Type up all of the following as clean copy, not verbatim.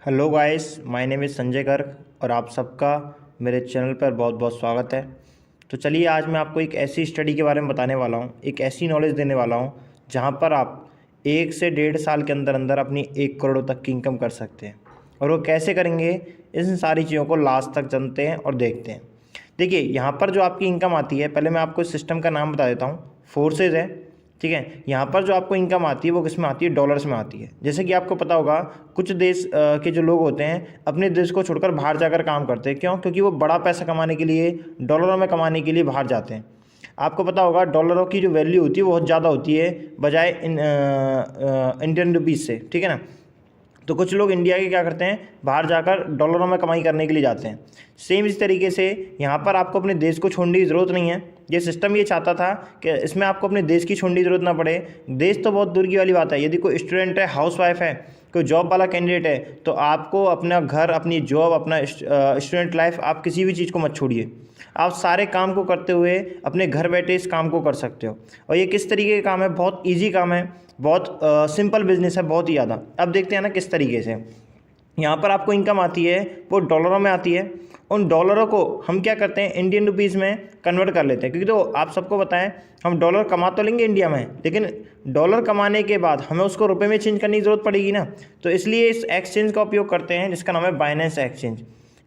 Hello guys, my name is Sanjay Garg और आप सबका मेरे चैनल पर बहुत बहुत स्वागत है। तो चलिए आज मैं आपको एक ऐसी स्टडी के बारे में बताने वाला हूँ, एक ऐसी नॉलेज देने वाला हूँ जहाँ पर आप 1 से 1.5 साल के अंदर अंदर अपनी 1 करोड़ तक की इनकम कर सकते हैं। और वो कैसे करेंगे, इन सारी चीज़ों को लास्ट तक जानते हैं और देखते हैं। देखिए यहाँ पर जो आपकी इनकम आती है, पहले मैं आपको इस सिस्टम का नाम बता देता हूँ। फोर्सेज है, ठीक है। यहाँ पर जो आपको इनकम आती है वो किस में आती है, डॉलर्स में आती है। जैसे कि आपको पता होगा कुछ देश के जो लोग होते हैं अपने देश को छोड़कर बाहर जाकर काम करते हैं। क्यों? क्योंकि वो बड़ा पैसा कमाने के लिए, डॉलरों में कमाने के लिए बाहर जाते हैं। आपको पता होगा डॉलरों की जो वैल्यू होती है वो बहुत ज़्यादा होती है बजाय इंडियन रुपीज़ से, ठीक है ना। तो कुछ लोग इंडिया के क्या करते हैं, बाहर जाकर डॉलरों में कमाई करने के लिए जाते हैं। सेम इस तरीके से यहाँ पर आपको अपने देश को छोड़ने की ज़रूरत नहीं है। ये सिस्टम ये चाहता था कि इसमें आपको अपने देश की छोड़ने की ज़रूरत ना पड़े। देश तो बहुत दूर की वाली बात है। यदि कोई स्टूडेंट है, हाउसवाइफ है, कोई जॉब वाला कैंडिडेट है, तो आपको अपना घर, अपनी जॉब, अपना स्टूडेंट लाइफ, आप किसी भी चीज़ को मत छोड़िए। आप सारे काम को करते हुए अपने घर बैठे इस काम को कर सकते हो। और ये किस तरीके का काम है, बहुत ईजी काम है, बहुत सिंपल बिजनेस है, बहुत ही ज़्यादा। अब देखते हैं ना किस तरीके से यहाँ पर आपको इनकम आती है, वो डॉलरों में आती है। उन डॉलरों को हम क्या करते हैं, इंडियन रुपीज़ में कन्वर्ट कर लेते हैं। क्योंकि तो आप सबको बताएं, हम डॉलर कमा तो लेंगे इंडिया में, लेकिन डॉलर कमाने के बाद हमें उसको रुपए में चेंज करने की ज़रूरत पड़ेगी ना। तो इसलिए इस एक्सचेंज का उपयोग करते हैं जिसका नाम है बाइनेंस एक्सचेंज।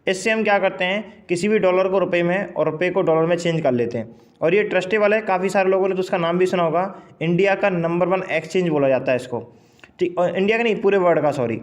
इससे हम क्या करते हैं, किसी भी डॉलर को रुपए में और रुपए को डॉलर में चेंज कर लेते हैं। और ये ट्रस्टेबल है, काफ़ी सारे लोगों ने तो उसका नाम भी सुना होगा। इंडिया का नंबर 1 एक्सचेंज बोला जाता है इसको, ठीक। और इंडिया का नहीं, पूरे वर्ल्ड का, सॉरी।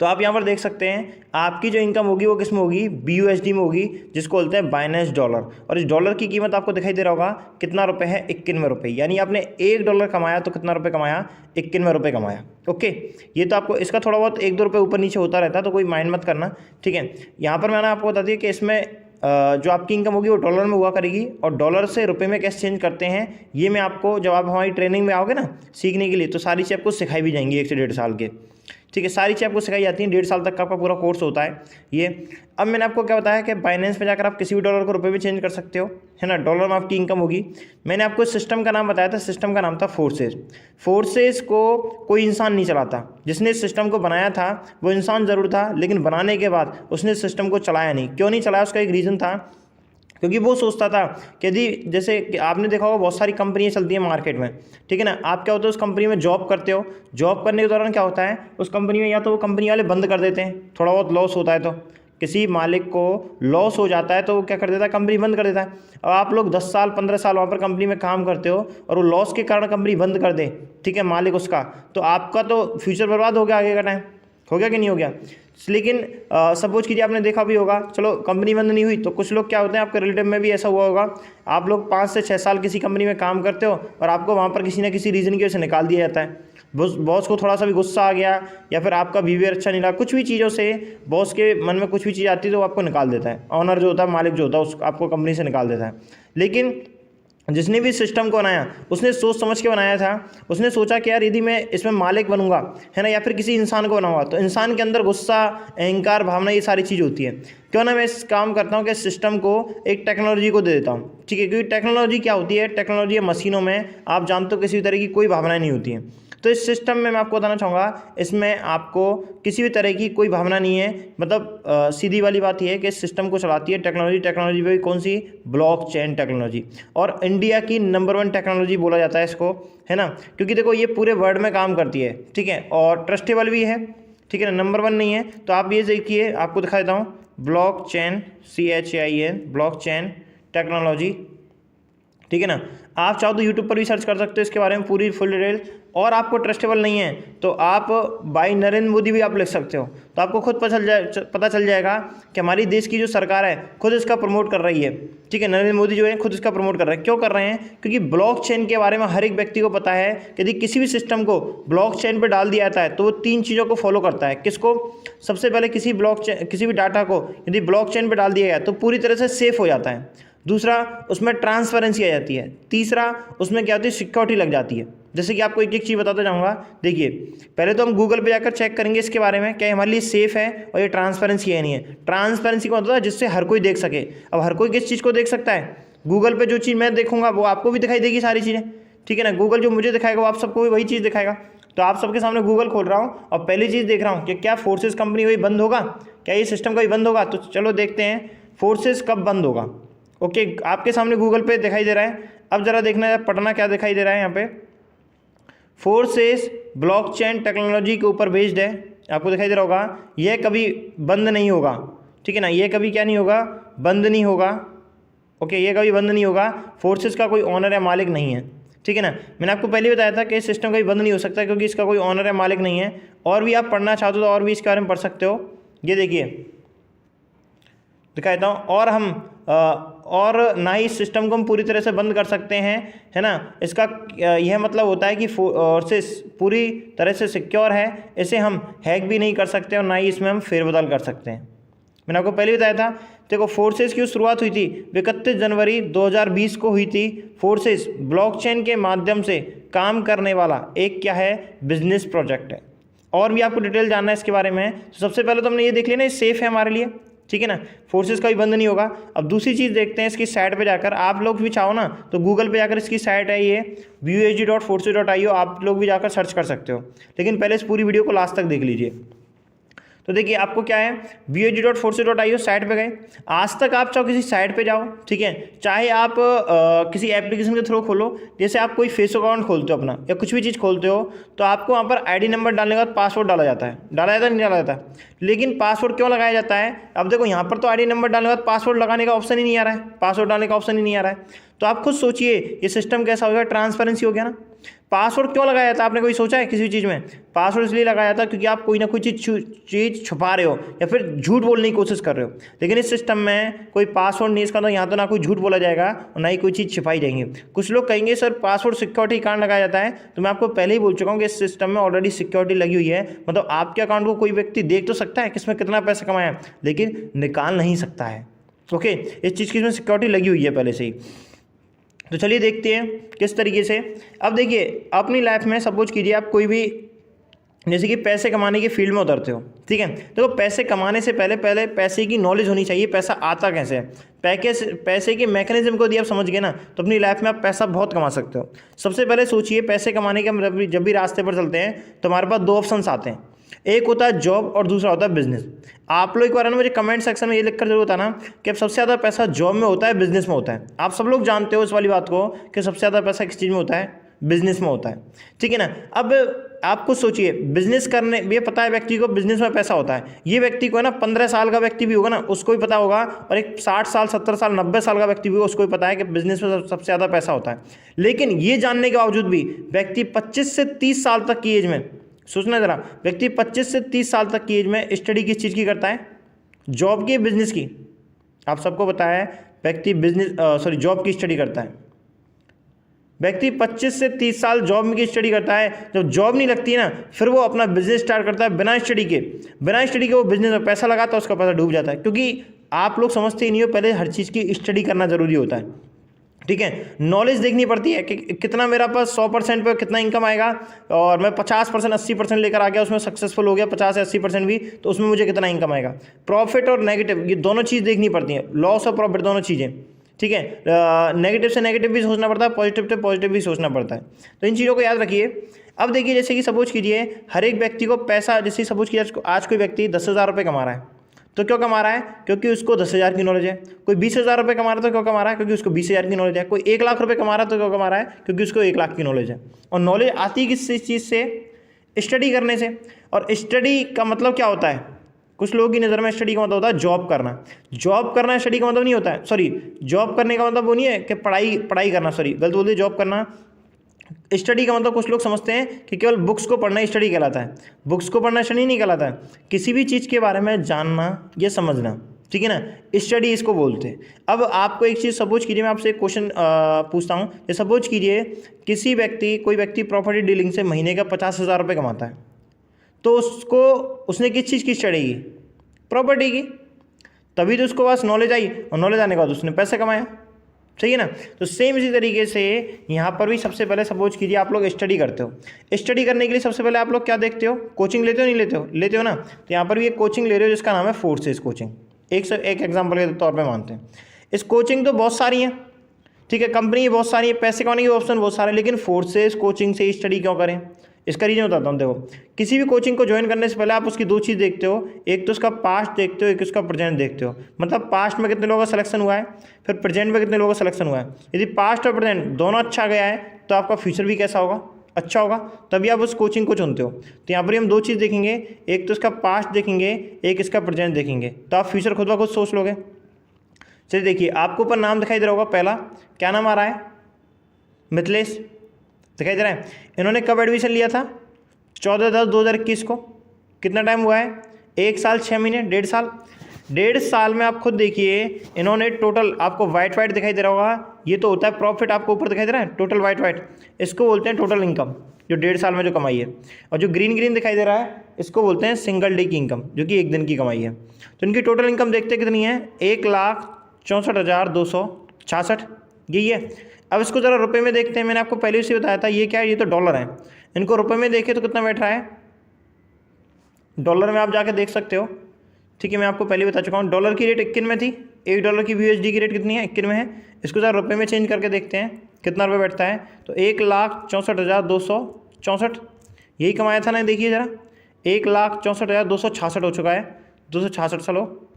तो आप यहाँ पर देख सकते हैं आपकी जो इनकम होगी वो किस में होगी, BUSD में होगी, जिसको बोलते हैं बाइनेंस डॉलर। और इस डॉलर की कीमत आपको दिखाई दे रहा होगा कितना रुपए है, 91 रुपये। यानी आपने $1 कमाया तो कितना रुपये कमाया, 91 रुपये कमाया। ओके, ये तो आपको इसका थोड़ा बहुत 1-2 रुपये ऊपर नीचे होता रहता है, तो कोई माइंड मत करना, ठीक है। यहाँ पर मैंने आपको बता दिया कि इसमें जो आपकी इनकम होगी वो डॉलर में हुआ करेगी। और डॉलर से रुपए में कैसे चेंज करते हैं, ये मैं आपको, जब आप हमारी ट्रेनिंग में आओगे ना सीखने के लिए, तो सारी चीज़ आपको सिखाई भी जाएंगी 1 से 1.5 साल के, ठीक है। सारी चीज़ आपको सिखाई जाती है, 1.5 साल तक का आपका पूरा कोर्स होता है ये। अब मैंने आपको क्या बताया कि बाइनेंस में जाकर आप किसी भी डॉलर को रुपए में चेंज कर सकते हो, है ना। डॉलर में आपकी इनकम होगी। मैंने आपको इस सिस्टम का नाम बताया था, सिस्टम का नाम था फोर्सेज। फोर्सेज को कोई इंसान नहीं चलाता। जिसने इस सिस्टम को बनाया था वो इंसान ज़रूर था, लेकिन बनाने के बाद उसने इस सिस्टम को चलाया नहीं। क्यों नहीं चलाया, उसका एक रीज़न था, क्योंकि वो सोचता था कि यदि, जैसे कि आपने देखा होगा बहुत सारी कंपनियां चलती हैं मार्केट में, ठीक है ना। आप क्या होता है, उस कंपनी में जॉब करते हो, जॉब करने के दौरान क्या होता है, उस कंपनी में या तो वो कंपनी वाले बंद कर देते हैं, थोड़ा बहुत लॉस होता है, तो किसी मालिक को लॉस हो जाता है तो वो क्या कर देता है, कंपनी बंद कर देता है। अब आप लोग 10 साल 15 साल वहाँ पर कंपनी में काम करते हो और वो लॉस के कारण कंपनी बंद कर दे, ठीक है, मालिक उसका, तो आपका तो फ्यूचर बर्बाद हो गया, आगे का टाइम हो गया कि नहीं हो गया। लेकिन सपोज कीजिए आपने देखा भी होगा, चलो कंपनी बंद नहीं हुई, तो कुछ लोग क्या होते हैं, आपके रिलेटिव में भी ऐसा हुआ होगा, आप लोग 5 से 6 साल किसी कंपनी में काम करते हो और आपको वहाँ पर किसी न किसी रीज़न की वजह से निकाल दिया जाता है। बॉस को थोड़ा सा भी गुस्सा आ गया या फिर आपका बिहेवियर अच्छा नहीं लगा, कुछ भी चीज़ों से बॉस के मन में कुछ भी चीज़ आती है तो वो आपको निकाल देता है। ऑनर जो होता है, मालिक जो होता है, उस आपको कंपनी से निकाल देता है। लेकिन जिसने भी सिस्टम को बनाया उसने सोच समझ के बनाया था। उसने सोचा कि यार यदि मैं इसमें मालिक बनूंगा, है ना, या फिर किसी इंसान को बनाऊंगा, तो इंसान के अंदर गुस्सा, अहंकार, भावना, ये सारी चीज़ होती है। क्यों ना मैं इस काम करता हूँ कि सिस्टम को एक टेक्नोलॉजी को दे देता हूँ, ठीक है। क्योंकि टेक्नोलॉजी क्या होती है, टेक्नोलॉजी मशीनों में आप जानते हो किसी भी तरह की कोई भावनाएं नहीं होती हैं। तो इस सिस्टम में मैं आपको बताना चाहूँगा, इसमें आपको किसी भी तरह की कोई भावना नहीं है। मतलब सीधी वाली बात यह है कि इस सिस्टम को चलाती है टेक्नोलॉजी। टेक्नोलॉजी भी कौन सी, ब्लॉकचेन टेक्नोलॉजी। और इंडिया की नंबर 1 टेक्नोलॉजी बोला जाता है इसको, है ना। क्योंकि देखो ये पूरे वर्ल्ड में काम करती है, ठीक है, और ट्रस्टेबल भी है, ठीक है ना। नंबर 1 नहीं है तो आप ये देखिए, आपको दिखा देता हूँ, ब्लॉकचेन, CHAIN, ब्लॉकचेन टेक्नोलॉजी, ठीक है ना। आप चाहो तो यूट्यूब पर भी सर्च कर सकते हो इसके बारे में पूरी फुल डिटेल। और आपको ट्रस्टेबल नहीं है तो आप बाय नरेंद्र मोदी भी आप लिख सकते हो, तो आपको खुद पता चल जाएगा कि हमारी देश की जो सरकार है खुद इसका प्रमोट कर रही है, ठीक है। नरेंद्र मोदी जो है खुद इसका प्रमोट कर रहे हैं। क्यों कर रहे हैं, क्योंकि ब्लॉकचेन के बारे में हर एक व्यक्ति को पता है कि यदि किसी भी सिस्टम को ब्लॉकचेन पर डाल दिया जाता है तो वो 3 चीज़ों को फॉलो करता है। किसको, सबसे पहले किसी भी डाटा को यदि ब्लॉकचेन पर डाल दिया गया तो पूरी तरह से सेफ हो जाता है। दूसरा, उसमें ट्रांसपेरेंसी आ जाती है। तीसरा, उसमें क्या होती है, सिक्योरिटी लग जाती है। जैसे कि आपको एक एक चीज़ बताता जाऊँगा। देखिए, पहले तो हम गूगल पे जाकर चेक करेंगे इसके बारे में क्या हमारे लिए सेफ़ है और ये ट्रांसपेरेंसी है नहीं है। ट्रांसपेरेंसी का मतलब है जिससे हर कोई देख सके। अब हर कोई किस चीज़ को देख सकता है, गूगल पे जो चीज़ मैं देखूंगा वो आपको भी दिखाई देगी सारी चीज़ें, ठीक है ना। गूगल जो मुझे दिखाएगा वो आप सबको भी वही चीज़ दिखाएगा। तो आप सबके सामने गूगल खोल रहा हूँ और पहली चीज़ देख रहा हूँ कि क्या फोर्सेस कंपनी वही बंद होगा, क्या ये सिस्टम कभी बंद होगा। तो चलो देखते हैं फोर्सेस कब बंद होगा। ओके, आपके सामने गूगल पे दिखाई दे रहा है। अब ज़रा देखना है पढ़ना क्या दिखाई दे रहा है यहाँ पे। फोर्सेस ब्लॉकचेन टेक्नोलॉजी के ऊपर बेस्ड है, आपको दिखाई दे रहा होगा। यह कभी बंद नहीं होगा, ठीक है ना, ये कभी क्या नहीं होगा, बंद नहीं होगा। ओके, ये कभी बंद नहीं होगा। फोर्सेस का कोई ऑनर या मालिक नहीं है, ठीक है ना। मैंने आपको पहले बताया था कि इस सिस्टम कभी बंद नहीं हो सकता क्योंकि इसका कोई ऑनर या मालिक नहीं है। और भी आप पढ़ना चाहते हो तो और भी इसके बारे में पढ़ सकते हो। ये देखिए दिखा देता हूँ। और हम और ना ही इस सिस्टम को हम पूरी तरह से बंद कर सकते हैं, है ना। इसका यह मतलब होता है कि फोर्सेस पूरी तरह से सिक्योर है, इसे हम हैक भी नहीं कर सकते और ना ही इसमें हम फेरबदल कर सकते हैं। मैंने आपको पहले बताया था। देखो फोर्सेस की शुरुआत हुई थी 31 जनवरी 2020 को हुई थी। फोर्सेस ब्लॉकचेन के माध्यम से काम करने वाला एक क्या है, बिजनेस प्रोजेक्ट है। और भी आपको डिटेल जानना है इसके बारे में तो सबसे पहले तो हमने ये देख लिया ना, ये सेफ है हमारे लिए, ठीक है ना। फोर्सेस का भी बंद नहीं होगा। अब दूसरी चीज़ देखते हैं इसकी साइट पे जाकर। आप लोग भी चाहो ना तो गूगल पे जाकर इसकी साइट है ये VUSG.forces.io, आप लोग भी जाकर सर्च कर सकते हो। लेकिन पहले इस पूरी वीडियो को लास्ट तक देख लीजिए। तो देखिए आपको क्या है, VUSG.forces.io साइट पे गए। आज तक आप चाहो किसी साइट पे जाओ, ठीक है, चाहे आप किसी एप्लीकेशन के थ्रू खोलो, जैसे आप कोई फेसबुक अकाउंट खोलते हो अपना या कुछ भी चीज़ खोलते हो तो आपको वहाँ पर ID नंबर डालने के बाद पासवर्ड डाला जाता है, नहीं डाला जाता। लेकिन पासवर्ड क्यों लगाया जाता है? अब देखो यहाँ पर तो ID नंबर डालने के बाद पासवर्ड लगाने का ऑप्शन ही नहीं आ रहा है, पासवर्ड डालने का ऑप्शन ही नहीं आ रहा है। तो आप खुद सोचिए ये सिस्टम कैसा हो गया, ट्रांसपेरेंसी हो गया ना। पासवर्ड क्यों लगाया जाता है, आपने कोई सोचा है किसी चीज़ में? पासवर्ड इसलिए लगाया जाता है क्योंकि आप कोई ना कोई चीज़ छुपा रहे हो या फिर झूठ बोलने की कोशिश कर रहे हो। लेकिन इस सिस्टम में कोई पासवर्ड नहीं, इसका तो यहाँ तो ना कोई झूठ बोला जाएगा और ना ही कोई चीज़ छिपाई जाएंगी। कुछ लोग कहेंगे सर पासवर्ड सिक्योरिटी कारण लगाया जाता है, तो मैं आपको पहले ही बोल चुका हूँ कि इस सिस्टम में ऑलरेडी सिक्योरिटी लगी हुई है। मतलब आपके अकाउंट को कोई व्यक्ति देख तो सकता है किसमें कितना पैसा कमाया है, लेकिन निकाल नहीं सकता है। ओके, इस चीज़ की इसमें सिक्योरिटी लगी हुई है पहले से ही। तो चलिए देखते हैं किस तरीके से। अब देखिए अपनी लाइफ में सपोज कीजिए आप कोई भी जैसे कि पैसे कमाने की फील्ड में उतरते हो, ठीक है। तो पैसे कमाने से पहले पैसे की नॉलेज होनी चाहिए, पैसा आता कैसे है। पैसे के मैकेनिज्म को यदि आप समझ गए ना तो अपनी लाइफ में आप पैसा बहुत कमा सकते हो। सबसे पहले सोचिए पैसे कमाने के जब भी रास्ते पर चलते हैं तो हमारे पास दो ऑप्शंस आते हैं, एक होता है जॉब और दूसरा होता है बिजनेस। आप लोग एक बार ना मुझे कमेंट सेक्शन में ये लिखकर जरूर बताना कि अब सबसे ज़्यादा पैसा जॉब में होता है बिजनेस में होता है। आप सब लोग जानते हो इस वाली बात को कि सबसे ज़्यादा पैसा किस चीज़ में होता है, बिजनेस में होता है, ठीक है ना। अब आप कुछ सोचिए, बिजनेस करने ये पता है व्यक्ति को बिजनेस में पैसा होता है। ये व्यक्ति को है ना 15 साल का व्यक्ति भी होगा ना उसको भी पता होगा, और एक 60 साल 70 साल 90 साल का व्यक्ति भी होगा उसको भी पता है कि बिजनेस में सबसे ज़्यादा पैसा होता है। लेकिन ये जानने के बावजूद भी व्यक्ति 25 से 30 साल तक की एज में, सोचना जरा, व्यक्ति 25 से 30 साल तक की एज में स्टडी किस चीज़ की करता है, जॉब की, बिजनेस की। आप सबको पता है व्यक्ति जॉब की स्टडी करता है। व्यक्ति 25 से 30 साल जॉब की स्टडी करता है। जब जॉब नहीं लगती है ना फिर वो अपना बिजनेस स्टार्ट करता है बिना स्टडी के वो बिजनेस में पैसा लगाता है, उसका पैसा डूब जाता है। क्योंकि आप लोग समझते ही नहीं हो, पहले हर चीज़ की स्टडी करना जरूरी होता है, ठीक है। नॉलेज देखनी पड़ती है कि कितना मेरा पास 100% पे कितना इनकम आएगा, और मैं 50% 80% लेकर आ गया, उसमें सक्सेसफुल हो गया 50 या 80% भी, तो उसमें मुझे कितना इनकम आएगा। प्रॉफिट और नेगेटिव ये दोनों चीज़ देखनी पड़ती हैं, लॉस और प्रॉफिट दोनों चीज़ें, ठीक है। नेगेटिव से नेगेटिव भी सोचना पड़ता है, पॉजिटिव से पॉजिटिव भी सोचना पड़ता है। तो इन चीज़ों को याद रखिए। अब देखिए जैसे कि सपोज कीजिए हर एक व्यक्ति को पैसा, जैसे सपोज कीजिए आज कोई व्यक्ति 10,000 रुपये कमा रहा है, तो क्यों कमा रहा है? क्योंकि उसको 10,000 की नॉलेज है। कोई 20,000 रुपये कमा रहा है तो क्यों कमा रहा है? क्योंकि उसको 20,000 की नॉलेज है। कोई 1 लाख रुपये कमा रहा है तो क्यों कमा रहा है? क्योंकि उसको 1 लाख की नॉलेज है। और नॉलेज आती किस चीज़ से? स्टडी करने से। और स्टडी का मतलब क्या होता है? कुछ लोगों की नज़र में स्टडी का मतलब होता है जॉब करना। जॉब करना स्टडी का मतलब नहीं होता है, सॉरी, जॉब करने का मतलब वो नहीं है कि पढ़ाई करना, सॉरी गलत बोल दिया, जॉब करना। स्टडी का मतलब कुछ लोग समझते हैं कि केवल बुक्स को पढ़ना स्टडी कहलाता है। बुक्स को पढ़ना स्टडी नहीं कहलाता है, किसी भी चीज़ के बारे में जानना या समझना, ठीक है ना, स्टडी इसको बोलते हैं। अब आपको एक चीज़ सपोज कीजिए, मैं आपसे एक क्वेश्चन पूछता हूँ। ये सपोज कीजिए कोई व्यक्ति प्रॉपर्टी डीलिंग से महीने का 50,000 रुपये कमाता है, तो उसने किस चीज़ की स्टडी की? प्रॉपर्टी की। तभी तो उसको पास नॉलेज आई, और नॉलेज आने के बाद उसने पैसे कमाया, सही है ना। तो सेम इसी तरीके से यहाँ पर भी सबसे पहले सपोज कीजिए आप लोग स्टडी करते हो। स्टडी करने के लिए सबसे पहले आप लोग क्या देखते हो? कोचिंग लेते हो, नहीं लेते हो? लेते हो ना। तो यहाँ पर भी एक कोचिंग ले रहे हो जिसका नाम है फोर्सेस कोचिंग। एक एग्जाम्पल के तौर पर मानते हैं। इस कोचिंग तो बहुत सारी हैं, ठीक है, कंपनी बहुत सारी है, पैसे कमाने के ऑप्शन बहुत सारे, लेकिन फोर्सेस कोचिंग से स्टडी क्यों करें? इसका रीज़न बताता हूँ। देखो, किसी भी कोचिंग को ज्वाइन करने से पहले आप उसकी दो चीज़ देखते हो, एक तो उसका पास्ट देखते हो, एक उसका प्रेजेंट देखते हो। मतलब पास्ट में कितने लोगों का सिलेक्शन हुआ है, फिर प्रेजेंट में कितने लोगों का सिलेक्शन हुआ है। यदि पास्ट और प्रेजेंट दोनों अच्छा गया है तो आपका फ्यूचर भी कैसा होगा, अच्छा होगा, तभी आप उस कोचिंग को चुनते हो। तो यहाँ पर हम दो चीज़ देखेंगे, एक तो इसका पास्ट देखेंगे, एक इसका प्रेजेंट देखेंगे, तो आप फ्यूचर खुद ब खुद सोच लोगे। चलिए देखिए, आपको ऊपर नाम दिखाई दे रहा होगा, पहला क्या नाम आ रहा है, मिथिलेश दिखाई दे रहा है। इन्होंने कब एडमिशन लिया था, 14/10/2021 को। कितना टाइम हुआ है, 1 साल 6 महीने, 1.5 साल। 1.5 साल में आप खुद देखिए इन्होंने टोटल, आपको वाइट वाइट दिखाई दे रहा होगा, ये तो होता है प्रॉफिट, आपको ऊपर दिखाई दे रहा है टोटल वाइट वाइट, इसको बोलते हैं टोटल इनकम, जो 1.5 साल में जो कमाई है। और जो ग्रीन ग्रीन दिखाई दे रहा है इसको बोलते हैं सिंगल डे की इनकम, जो कि 1 दिन की कमाई है। तो इनकी टोटल इनकम देखते कितनी है, 1,64,266, यही है। अब इसको ज़रा रुपए में देखते हैं, मैंने आपको पहले से बताया था, ये क्या है, ये तो डॉलर है। इनको रुपए में देखें तो कितना बैठ रहा है, डॉलर में आप जाके देख सकते हो, ठीक है। मैं आपको पहले बता चुका हूँ, डॉलर की रेट 21 में थी, $1 की USD की रेट कितनी है, 21 में है। इसको ज़रा रुपए में चेंज करके देखते हैं कितना रुपये बैठता है, तो 1,64,264, यही कमाया था ना। देखिए ज़रा, 1,64,266 हो चुका है, 266 चलो,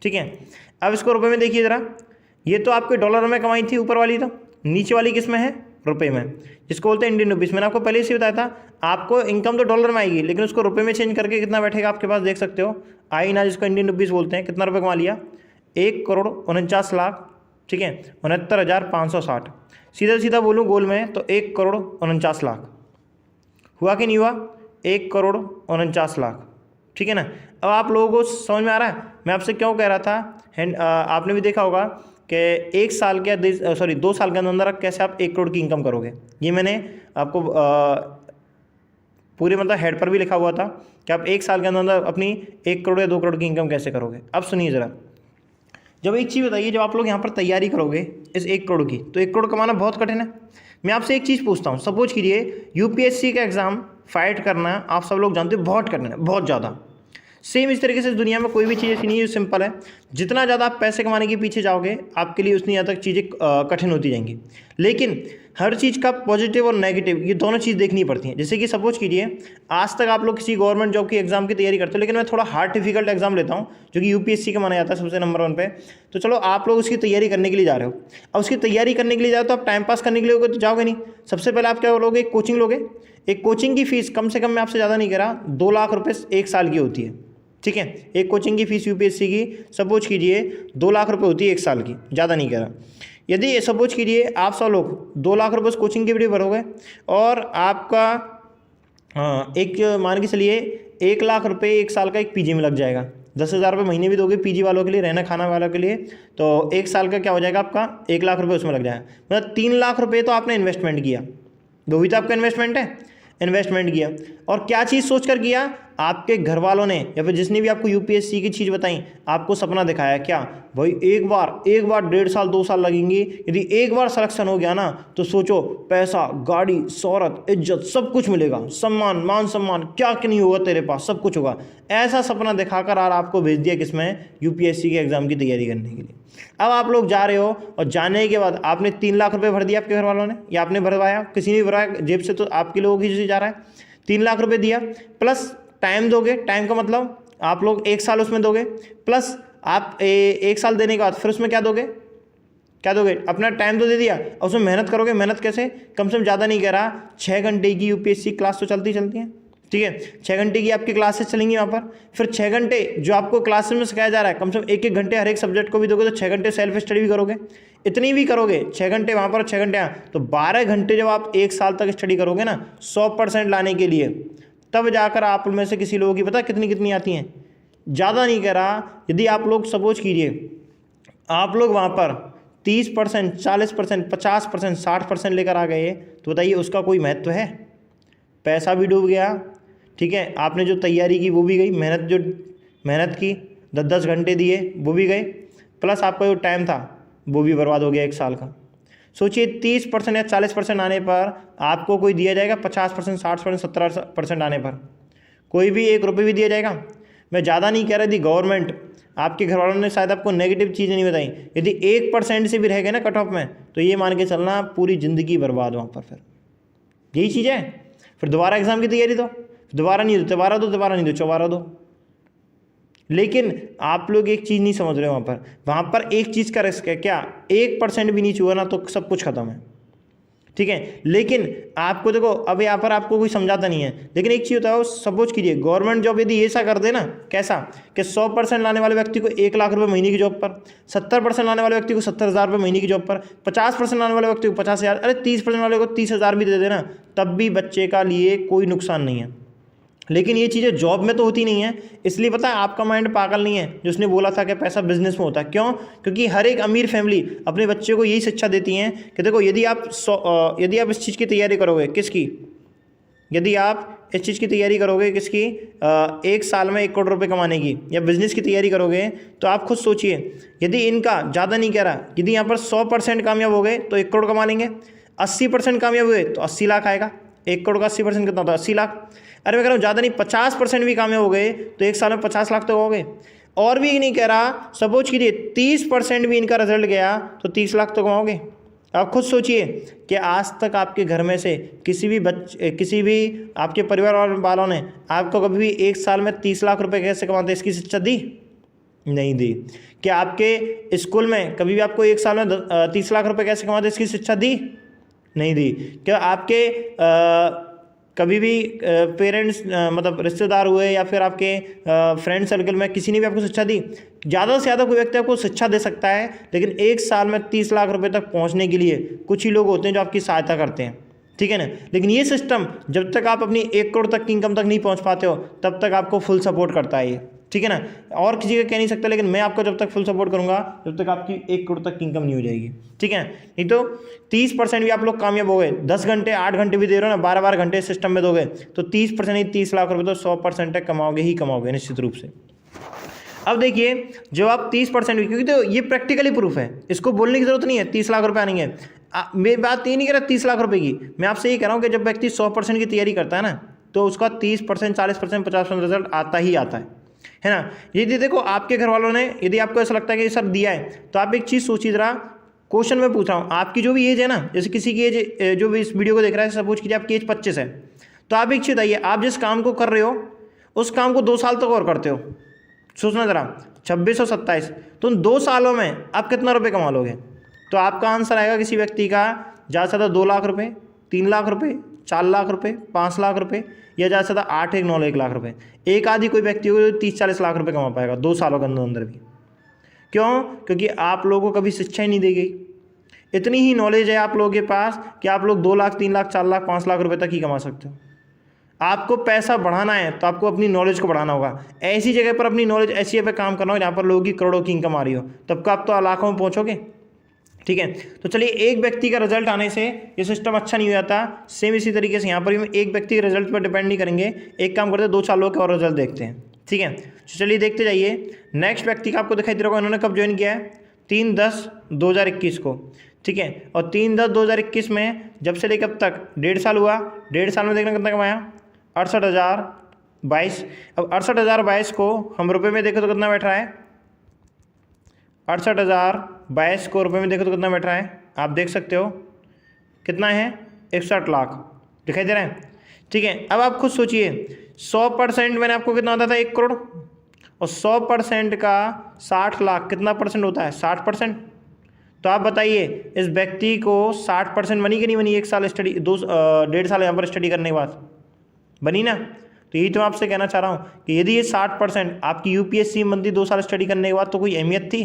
ठीक है। अब इसको रुपए में देखिए ज़रा, ये तो आपके डॉलर में कमाई थी ऊपर वाली, तो नीचे वाली किस में है, रुपए में, जिसको बोलते हैं इंडियन रुपीज़। मैंने आपको पहले से बताया था, आपको इनकम तो डॉलर में आएगी, लेकिन उसको रुपए में चेंज करके कितना बैठेगा आपके पास, देख सकते हो, आई ना, जिसको इंडियन रुपीज़ बोलते हैं। कितना रुपये कमा लिया, 1,49,00,000, ठीक है, 69,560। सीधा सीधा बोलूँ गोल में तो 1,49,00,000 हुआ कि नहीं हुआ, 1,49,00,000, ठीक है ना। अब आप लोगों को समझ में आ रहा है मैं आपसे क्यों कह रहा था। आपने भी देखा होगा कि 1 साल के 2 साल के अंदर कैसे आप 1 करोड़ की इनकम करोगे। ये मैंने आपको पूरे मतलब हेड पर भी लिखा हुआ था कि आप 1 साल के अंदर अपनी 1 करोड़ या 2 करोड़ की इनकम कैसे करोगे। अब सुनिए ज़रा, जब एक चीज़ बताइए, जब आप लोग यहाँ पर तैयारी करोगे इस 1 करोड़ की, तो 1 करोड़ कमाना बहुत कठिन है। मैं आपसे एक चीज़ पूछता हूँ, सपोज कीजिए UPSC का एग्ज़ाम फाइट करना, आप सब लोग जानते हो बहुत कठिन है, बहुत ज़्यादा। सेम इस तरीके से दुनिया में कोई भी चीज़ ऐसी नहीं है जो सिंपल है। जितना ज़्यादा आप पैसे कमाने के पीछे जाओगे, आपके लिए उतनी ज़्यादा चीज़ें कठिन होती जाएंगी। लेकिन हर चीज़ का पॉजिटिव और नेगेटिव, ये दोनों चीज़ देखनी पड़ती हैं। जैसे कि सपोज कीजिए, आज तक आप लोग किसी गवर्नमेंट जॉब की एग्जाम की तैयारी करते हो, लेकिन मैं थोड़ा हार्ड डिफिकल्ट एग्जाम लेता हूँ, जो कि UPSC का माना जाता है सबसे नंबर 1 पे। तो चलो, आप लोग उसकी तैयारी करने के लिए जा रहे हो। अब उसकी तैयारी करने के लिए जाओ तो आप टाइम पास करने के लिए तो जाओगे नहीं। सबसे पहले आप क्या लोगे, एक कोचिंग लोगे। एक कोचिंग की फीस कम से कम, मैं आपसे ज़्यादा नहीं कह रहा, 2 लाख रुपये 1 साल की होती है, ठीक है। एक कोचिंग की फीस UPSC की सपोज कीजिए 2 लाख रुपए होती है 1 साल की, ज़्यादा नहीं कह रहा। यदि सपोज कीजिए आप सब लोग 2 लाख रुपए उस कोचिंग के भी भरोगे, और आपका एक मान के चलिए 1 लाख रुपए 1 साल का एक PG में लग जाएगा। 10,000 रुपये महीने भी दोगे PG वालों के लिए, रहना खाना वालों के लिए, तो 1 साल का क्या हो जाएगा आपका, 1 लाख रुपये उसमें लग जाएगा। मतलब 3 लाख रुपये तो आपने इन्वेस्टमेंट किया, वो भी तो आपका इन्वेस्टमेंट है, इन्वेस्टमेंट किया। और क्या चीज़ सोचकर किया, आपके घर वालों ने या फिर जिसने भी आपको UPSC की चीज़ बताई, आपको सपना दिखाया क्या, भाई एक बार 1.5 साल 2 साल लगेंगे, यदि एक बार सिलेक्शन हो गया ना, तो सोचो पैसा, गाड़ी, शोहरत, इज्जत, सब कुछ मिलेगा, सम्मान, मान सम्मान, क्या कि नहीं होगा तेरे पास, सब कुछ होगा। ऐसा सपना दिखाकर और आपको भेज दिया किसमें, UPSC के एग्ज़ाम की तैयारी करने के लिए। अब आप लोग जा रहे हो, और जाने के बाद आपने 3 लाख रुपए भर दिया आपके घर वालों ने, या आपने भरवाया, किसी ने भरवाया जेब से, तो आपके लोगों की जो जा रहा है 3 लाख रुपए दिया, प्लस टाइम दोगे। टाइम का मतलब आप लोग 1 साल उसमें दोगे, प्लस आप 1 साल देने के बाद फिर उसमें क्या दोगे, अपना टाइम तो दे दिया, और उसमें मेहनत करोगे। मेहनत कैसे, कम से कम ज़्यादा नहीं कह रहा, 6 घंटे की UPSC क्लास तो चलती हैं, ठीक है। 6 घंटे की आपकी क्लासेस चलेंगी वहाँ पर। फिर 6 घंटे जो आपको क्लासेस में सिखाया जा रहा है, कम से कम 1-1 घंटे हर एक सब्जेक्ट को भी दोगे, तो 6 घंटे सेल्फ स्टडी भी करोगे। इतनी भी करोगे, 6 घंटे वहाँ पर, 6 घंटे यहाँ, तो 12 घंटे जब आप 1 साल तक स्टडी करोगे ना 100% लाने के लिए, तब जाकर आप में से किसी लोगों की पता कितनी आती हैं। ज़्यादा नहीं कह रहा, यदि आप लोग सपोज कीजिए आप लोग वहाँ पर 30%, 40%, 50%, 60% लेकर आ गए, तो बताइए उसका कोई महत्व है। पैसा भी डूब गया, ठीक है, आपने जो तैयारी की वो भी गई, मेहनत की 10-10 घंटे दिए वो भी गए, प्लस आपका जो टाइम था वो भी बर्बाद हो गया 1 साल का। सोचिए 30% या 40% आने पर आपको कोई दिया जाएगा, 50%, 60%, 70% आने पर कोई भी 1 रुपये भी दिया जाएगा। मैं ज़्यादा नहीं कह रहा, यदि गवर्नमेंट, आपके घर वालों ने शायद आपको नेगेटिव चीज़ें नहीं बताई, यदि 1% से भी रह गए ना कट ऑफ में, तो ये मान के चलना पूरी ज़िंदगी बर्बाद वहाँ पर। फिर यही चीज़ है, फिर दोबारा एग्ज़ाम की तैयारी दो, दोबारा नहीं दो, दोबारा दो, दोबारा नहीं दो, चौबारा दो। लेकिन आप लोग एक चीज़ नहीं समझ रहे हो, वहाँ पर एक चीज़ का रिस्क है, क्या 1% भी नहीं छुआ ना तो सब कुछ खत्म है, ठीक है। लेकिन आपको देखो, अब यहाँ पर आपको कोई समझाता नहीं है, लेकिन एक चीज़ होता है, सपोज कीजिए गवर्नमेंट जॉब यदि ऐसा कर दे ना, कैसा कि 100% लाने वाले व्यक्ति को 1 लाख रुपए महीने की जॉब पर, 70% लाने वाले व्यक्ति को 70,000 रुपये महीने की जॉब पर, 50% लाने वाले व्यक्ति को 50,000, अरे 30% वाले को 30,000 भी दे देना, तब भी बच्चे का लिए कोई नुकसान नहीं है। लेकिन ये चीज़ें जॉब में तो होती नहीं है, इसलिए पता है आपका माइंड पागल नहीं है जो उसने बोला था कि पैसा बिजनेस में होता है। क्यों? क्योंकि हर एक अमीर फैमिली अपने बच्चे को यही शिक्षा देती हैं कि देखो यदि आप इस चीज़ की तैयारी करोगे, किसकी, यदि आप इस चीज़ की तैयारी करोगे किसकी, 1 साल में 1 करोड़ रुपए कमाने की, या बिजनेस की तैयारी करोगे, तो आप खुद सोचिए, यदि इनका ज़्यादा नहीं कह रहा, यदि यहाँ पर 100% कामयाब हो गए तो 1 करोड़ कमा लेंगे, 80% कामयाब हुए तो 80 लाख आएगा। 1 करोड़ का 80% कितना होता है? 80 लाख। अरे मैं कह रहा हूँ ज़्यादा नहीं, 50% भी कामयाब हो गए तो 1 साल में 50 लाख तो हो गए। और भी नहीं कह रहा, सपोज कीजिए 30% भी इनका रिजल्ट गया तो 30 लाख तो कमाओगे। आप खुद सोचिए कि आज तक आपके घर में से किसी भी आपके परिवार वालों ने आपको कभी भी 1 साल में 30 लाख रुपए कैसे कमाते इसकी शिक्षा दी? नहीं दी। क्या आपके स्कूल में कभी भी आपको 1 साल में 30 लाख रुपए कैसे कमाते इसकी शिक्षा दी? नहीं दी। क्या आपके कभी भी पेरेंट्स मतलब रिश्तेदार हुए या फिर आपके फ्रेंड सर्कल में किसी ने भी आपको शिक्षा दी? ज़्यादा से ज़्यादा कोई व्यक्ति आपको शिक्षा दे सकता है, लेकिन 1 साल में 30 लाख रुपए तक पहुंचने के लिए कुछ ही लोग होते हैं जो आपकी सहायता करते हैं, ठीक है ना। लेकिन ये सिस्टम जब तक आप अपनी 1 करोड़ तक की इनकम तक नहीं पहुँच पाते हो तब तक आपको फुल सपोर्ट करता है ये, ठीक है ना। और किसी का कह नहीं सकता, लेकिन मैं आपको जब तक फुल सपोर्ट करूंगा जब तक आपकी 1 करोड़ तक की इनकम नहीं हो जाएगी, ठीक है। नहीं तो 30% भी आप लोग कामयाब हो गए, 10 घंटे 8 घंटे भी दे रहे हो ना, 12 घंटे सिस्टम में दोगे तो 30% नहीं 30 लाख रुपए तो 100% तक कमाओगे ही कमाओगे निश्चित रूप से। अब देखिए, जब आप 30% भी, क्योंकि तो ये प्रैक्टिकली प्रूफ है, इसको बोलने की जरूरत नहीं है 30 लाख रुपए आएंगे। मेरी बात ये नहीं कह रहा 30 लाख रुपए की, मैं आपसे ये कह रहा हूँ कि जब व्यक्ति 100% की तैयारी करता है ना तो उसका 30%, 40%, 50% रिजल्ट आता ही आता है ना। यदि देखो आपके घर वालों ने, यदि आपको ऐसा लगता है कि सर दिया है, तो आप एक चीज़ सोचिए जरा, क्वेश्चन में पूछ रहा हूँ, आपकी जो भी एज है ना, जैसे किसी की एज, जो भी इस वीडियो को देख रहा है, सपोज कीजिए आपकी एज 25 है, तो आप एक चीज़ बताइए, आप जिस काम को कर रहे हो उस काम को 2 साल तक और करते हो, सोचना ज़रा, 26 और 27, तो उन 2 सालों में आप कितना रुपये कमा लोगे? तो आपका आंसर आएगा किसी व्यक्ति का ज़्यादा से ज़्यादा 2 लाख रुपये, 3 लाख रुपये, 4 लाख रुपये, 5 लाख रुपये, या ज़्यादा से ज़्यादा 8, 1, 9, 1 लाख रुपये। एक आदि कोई व्यक्ति हो 30-40 लाख रुपये कमा पाएगा 2 सालों के अंदर भी। क्यों? क्योंकि आप लोगों को कभी शिक्षा ही नहीं दी गई। इतनी ही नॉलेज है आप लोगों के पास कि आप लोग 2 लाख, 3 लाख, 4 लाख, 5 लाख रुपये तक ही कमा सकते हो। आपको पैसा बढ़ाना है तो आपको अपनी नॉलेज को बढ़ाना होगा। ऐसी जगह पर अपनी नॉलेज ऐसी जगह पे काम करना हो जहाँ पर लोगों की करोड़ों की इनकम आ रही हो, तब का आप तो लाखों में पहुँचोगे, ठीक है। तो चलिए, एक व्यक्ति का रिजल्ट आने से ये सिस्टम अच्छा नहीं हो जाता। सेम इसी तरीके से यहाँ पर भी हम एक व्यक्ति के रिजल्ट पर डिपेंड नहीं करेंगे, एक काम करते हैं 2-4 लोगों के और रिजल्ट देखते हैं, ठीक है। तो चलिए देखते जाइए। नेक्स्ट व्यक्ति का आपको दिखाई दे रहा होगा, इन्होंने कब ज्वाइन किया है? 3/10/2021 को, ठीक है। और 3/10/2021 में जब से लेकर अब तक 1.5 साल हुआ, 1.5 साल में देखना कितना कमाया? 68,022। अब 68,022 को हम रुपये में देखें तो कितना बैठ रहा है? 68,022 को रुपये में देखो तो कितना बैठ रहा है? आप देख सकते हो कितना है? 61 लाख दिखाई दे रहा है, ठीक है। अब आप खुद सोचिए, 100% मैंने आपको कितना आता था? 1 करोड़, और 100% का 60 लाख कितना परसेंट होता है? 60%। तो आप बताइए, इस व्यक्ति को 60% बनी कि नहीं बनी? 1 साल स्टडी, 1.5 साल यहाँ पर स्टडी करने के बाद बनी ना। तो यही तो मैं आपसे कहना चाह रहा हूँ कि यदि ये 60% आपकी यूपीएससी में बनती 2 साल स्टडी करने के बाद, तो कोई अहमियत थी?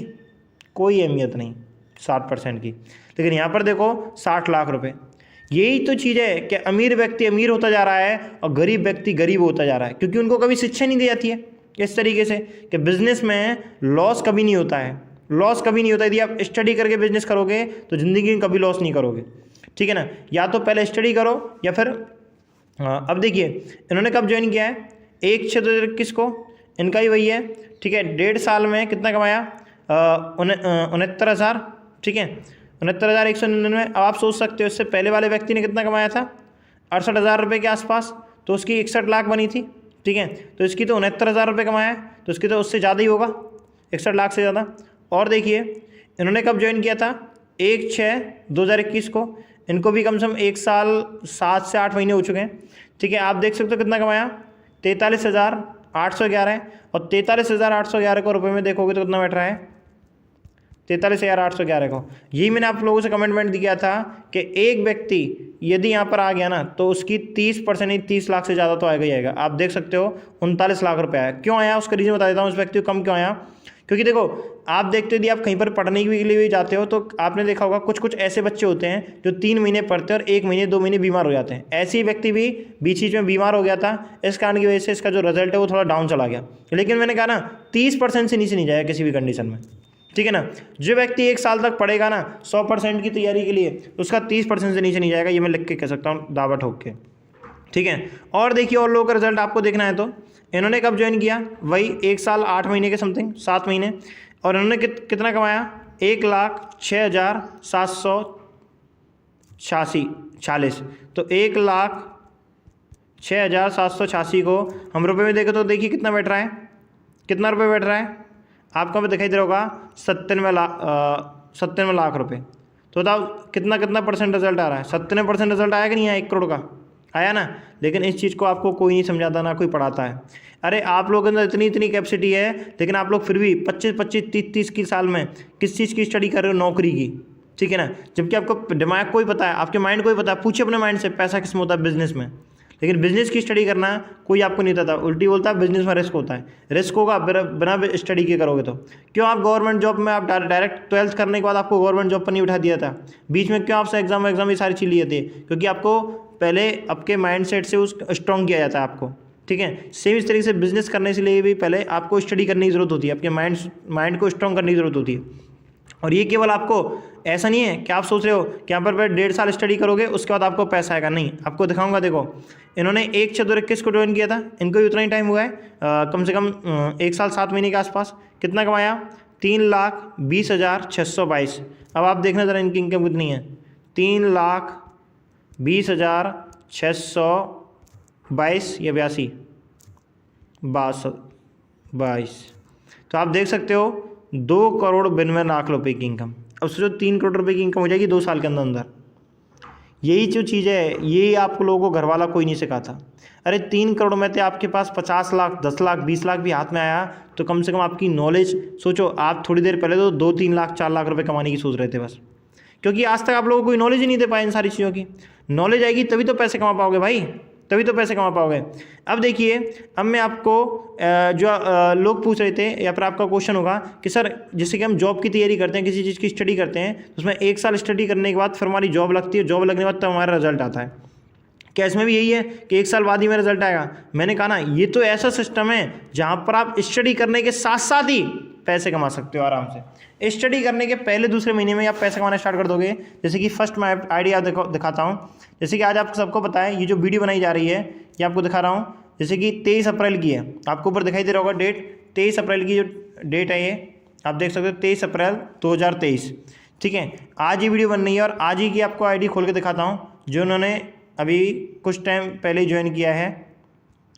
कोई अहमियत नहीं 60% की। लेकिन यहाँ पर देखो 60 लाख रुपए। यही तो चीज़ है कि अमीर व्यक्ति अमीर होता जा रहा है और गरीब व्यक्ति गरीब होता जा रहा है, क्योंकि उनको कभी शिक्षा नहीं दी जाती है इस तरीके से कि बिजनेस में लॉस कभी नहीं होता है। लॉस कभी नहीं होता। यदि आप स्टडी करके बिजनेस करोगे तो ज़िंदगी में कभी लॉस नहीं करोगे, ठीक है ना। या तो पहले स्टडी करो या फिर अब देखिए इन्होंने कब ज्वाइन किया है? 1/6/2021 को, इनका ही वही है, ठीक है। 1.5 साल में कितना कमाया? 69,000, ठीक है, 69,199। अब आप सोच सकते हो इससे पहले वाले व्यक्ति ने कितना कमाया था? 68,000 रुपये के आसपास, तो उसकी 61 लाख बनी थी, ठीक है। तो इसकी तो 69,000 रुपये कमाया, तो इसकी तो उससे ज़्यादा ही होगा, 61 लाख से ज़्यादा। और देखिए इन्होंने कब ज्वाइन किया था? 1/6/2021 को, इनको भी कम से कम 1 साल 7 से 8 महीने हो चुके हैं, ठीक है, आप देख सकते हो कितना कमाया, 43,811 और 43,811 को रुपये में देखोगे तो कितना बैठ रहा है, 43,811 को। यही मैंने आप लोगों से कमिटमेंट दिया था कि एक व्यक्ति यदि यहाँ पर आ गया ना तो उसकी 30% ही 30 लाख से ज़्यादा तो आएगा ही आएगा। आप देख सकते हो 39 लाख रुपये आया। क्यों आया उसका रीज़न बता देता हूँ, उस व्यक्ति को कम क्यों आया। क्योंकि देखो आप देखते हो यदि आप कहीं पर पढ़ने के लिए भी जाते हो तो आपने देखा होगा कुछ कुछ ऐसे बच्चे होते हैं जो 3 महीने पढ़ते हैं और 1 महीने 2 महीने बीमार हो जाते हैं। ऐसे ही व्यक्ति भी बीच में बीमार हो गया था, इस कारण की वजह से इसका जो रिजल्ट है वो थोड़ा डाउन चला गया। लेकिन मैंने कहा ना 30% से नीचे नहीं जाएगा किसी भी कंडीशन में, ठीक है ना। जो व्यक्ति 1 साल तक पढ़ेगा ना 100% की तैयारी के लिए तो उसका 30% से नीचे नहीं जाएगा, ये मैं लिख के कह सकता हूँ दावा ठोक के, ठीक है। और देखिए और लोगों का रिजल्ट आपको देखना है तो इन्होंने कब ज्वाइन किया, वही 1 साल 8 महीने के समथिंग 7 महीने, और इन्होंने कितना कमाया 1,06,786। तो 1,06,786 को हम रुपये में देखें तो देखिए कितना बैठ रहा है, कितना रुपये बैठ रहा है आपको हमें दिखाई दे रहा होगा 97 लाख रुपए। तो बताओ कितना कितना परसेंट रिजल्ट आ रहा है, 97% रिजल्ट आया कि नहीं आया, 1 करोड़ का आया ना। लेकिन इस चीज़ को आपको कोई नहीं समझाता, ना कोई पढ़ाता है। अरे आप लोगों के अंदर इतनी इतनी कैपेसिटी है लेकिन आप लोग फिर भी 25-25 30-30 की साल में किस चीज़ की स्टडी कर रहे हो, नौकरी की, ठीक है ना। जबकि आपको दिमाग को ही पता है, आपके माइंड को ही पता है, पूछिए अपने माइंड से पैसा किस में होता है, बिजनेस में। लेकिन बिजनेस की स्टडी करना कोई आपको नहीं देता, उल्टी बोलता है बिजनेस में रिस्क होता है। रिस्क होगा बिना स्टडी के करोगे तो। क्यों आप गवर्नमेंट जॉब में आप डायरेक्ट 12th करने के बाद आपको गवर्नमेंट जॉब पर नहीं उठा दिया था, बीच में क्यों आपसे एग्जाम ये सारी चीज़ लिए थे, क्योंकि आपको पहले आपके माइंड सेट से उस स्ट्रॉन्ग किया जाता है आपको, ठीक है। सेम इस तरीके से बिजनेस करने के लिए भी पहले आपको स्टडी करने की ज़रूरत होती है, आपके माइंड को स्ट्रॉन्ग करने की ज़रूरत होती है। और ये केवल आपको ऐसा नहीं है कि आप सोच रहे हो कि यहाँ पर 1.5 साल स्टडी करोगे उसके बाद आपको पैसा आएगा, नहीं। आपको दिखाऊंगा, देखो इन्होंने 1/4/21 को ज्वाइन किया था, इनको भी उतना ही टाइम हुआ है, कम से कम 1 साल 7 महीने के आसपास। कितना कमाया, 3,20,622। अब आप देखना ज़रा इनकी इनकम कितनी है, 3,20,622 या 82। तो आप देख सकते हो 2,92,00,000 रुपये की इनकम। अब सोचो 3 करोड़ रुपए की इनकम हो जाएगी 2 साल के अंदर अंदर। यही जो चीज़ है ये आप लोगों को घर वाला कोई नहीं सिखाता। अरे 3 करोड़ में थे आपके पास 50 लाख 10 लाख 20 लाख भी हाथ में आया तो कम से कम आपकी नॉलेज सोचो। आप थोड़ी देर पहले तो 2-3 लाख 4 लाख रुपए कमाने की सोच रहे थे बस, क्योंकि आज तक आप लोगों को कोई नॉलेज ही नहीं दे पाए इन सारी चीज़ों की। नॉलेज आएगी तभी तो पैसे कमा पाओगे भाई, तभी तो पैसे कमा पाओगे। अब देखिए, अब मैं आपको जो लोग पूछ रहे थे या फिर आपका क्वेश्चन होगा कि सर जैसे कि हम जॉब की तैयारी करते हैं, किसी चीज़ की स्टडी करते हैं तो उसमें 1 साल स्टडी करने के बाद फिर हमारी जॉब लगती है, जॉब लगने के बाद तो हमारा रिजल्ट आता है। क्या इसमें भी यही है कि 1 साल बाद ही मेरा रिजल्ट आएगा? मैंने कहा ना, ये तो ऐसा सिस्टम है जहाँ पर आप स्टडी करने के साथ साथ ही पैसे कमा सकते हो आराम से। स्टडी करने के पहले दूसरे महीने में आप पैसे कमाना स्टार्ट कर दोगे। जैसे कि फर्स्ट मैं आइडिया दिखाता हूँ। जैसे कि आज आप सबको पता है ये जो वीडियो बनाई जा रही है ये आपको दिखा रहा हूँ, जैसे कि 23 अप्रैल की है। आपको ऊपर दिखाई दे रहा होगा डेट, 23 अप्रैल की जो डेट है ये आप देख सकते हो, 23 अप्रैल 2023, ठीक है। आज ये वीडियो बन रही है और आज ही की आपको आईडी खोल के दिखाता हूँ जो उन्होंने अभी कुछ टाइम पहले ज्वाइन किया है।